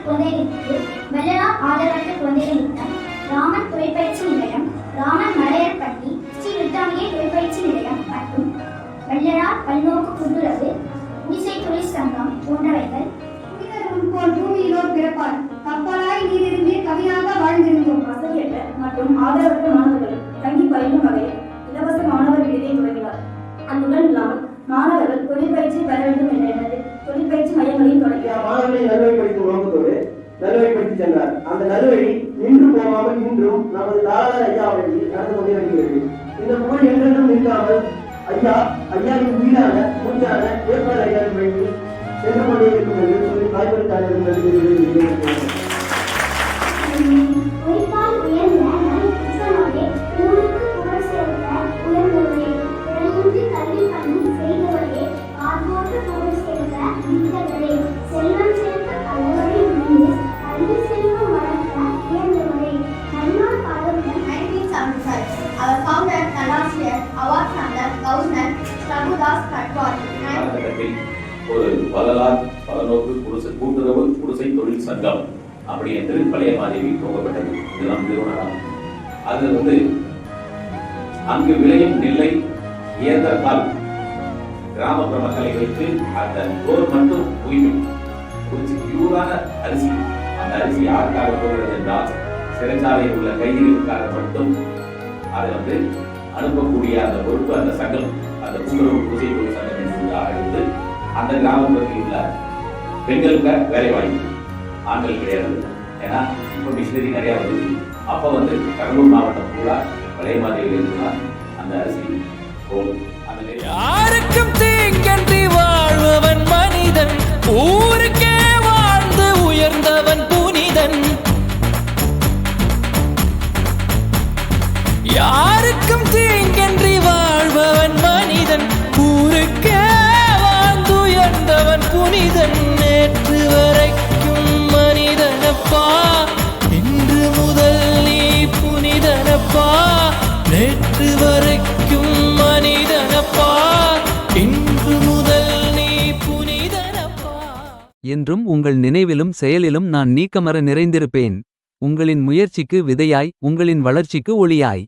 குழந்தைகளுக்கு வெள்ளலார் ஆதரவற்ற குழந்தைகள் திட்டம், ராமன் தொழிற்பயிற்சி நிலையம், ராமன் மலையர்பட்டி ஸ்ரீ ருத்ராமியை தொழிற்பயிற்சி நிலையம் மற்றும் வெள்ளலார் பல்நோக்கு கூட்டுறவு குடிசை தொழில் சங்கம் போன்றவைகள். முன்போல் பூமியிலோர் பிறப்பார், கப்பலாய் நீரிருந்து கவியாக வாழ்ந்திருந்தோம். வசதியற்ற மற்றும் ஆதரவற்ற மாணவர்கள் தங்கி பயிலும் வகையில் இலவச மாணவர் விடுதியை தொடங்கினார். அத்துடன் இல்லாமல் மாணவர்கள் தொழிற்பயிற்சி பெற வேண்டும் என்ற எண்ணத்தில் தொழிற்பயிற்சி மையங்களையும் தொடங்கினார். மாணவர்களை நல்வழிப்படுத்தும் நோக்கத்தோடு நல்வழிப்படுத்தி சென்றார். அந்த நல்வழி நின்று போகாமல் இன்றும் நமது தாராளர் ஐயா அவர்கள் நடந்து கொண்டே வருகிறது. இந்த புகழ் என்றென்றும் நிற்காமல் ஐயாவின் உயிரான மூஞ்சான ஏற்பாடு ஐயாவின் வழி சென்று கொண்டே இருக்கும் என்று சொல்லி காய்கறி ஒரு வள்ளலார் பலநோக்கு கூட்டுறவு குடிசை தொழில் சங்கம் அப்படி என்று பழைய மாதேவி துவங்கப்பட்டது. இதெல்லாம் நிறுவனம். அது அங்கு விளையும் நெல்லை இயந்திரத்தால் கிராமப்புற மக்களை வைத்து அந்த தோல் மட்டும் தூய்மை குறிச்சு பியூரான அரிசி. அந்த அரிசி யாருக்காக போகிறது என்றால் சிறைச்சாலையில் உள்ள கைதிகளுக்காக மட்டும் அதை அனுப்பக்கூடிய அந்த பொறுப்பு அந்த சங்கம், அந்த கூட்டுறவு குடிசை தொழில் சங்கம் என்று ஆரம்பித்து அந்த கிராமப்புறத்தில் உள்ள பெண்களுக்கு வேலை வாய்ப்பு, ஆண்கள் கிடையாது. ஏன்னா இப்போ மிஷினரி நிறைய வருது. அப்போ கடலூர் மாவட்டம் பூரா பழைய மாதிரி அந்த அரிசி யாருக்கும் தீங்கன்றி வாழ்பவன் மனிதன், ஊருக்கே வாழ்ந்து உயர்ந்தவன் புனிதன். யாருக்கும் தீங்கன்றி வாழ்பவன் மனிதன், ஊருக்கே வாழ்ந்து உயர்ந்தவன் புனிதன். நேற்று வரைக்கும் மனிதனப்பா, இன்று முதல் நீ புனிதனப்பா. நேற்று வரைக்கும் மனிதனப்பா, இன்று முதல் நீ புனிதனப்பா. என்றும் உங்கள் நினைவிலும் செயலிலும் நான் நீக்கமற நிறைந்திருப்பேன். உங்களின் முயற்சிக்கு விதையாய், உங்களின் வளர்ச்சிக்கு ஒளியாய்.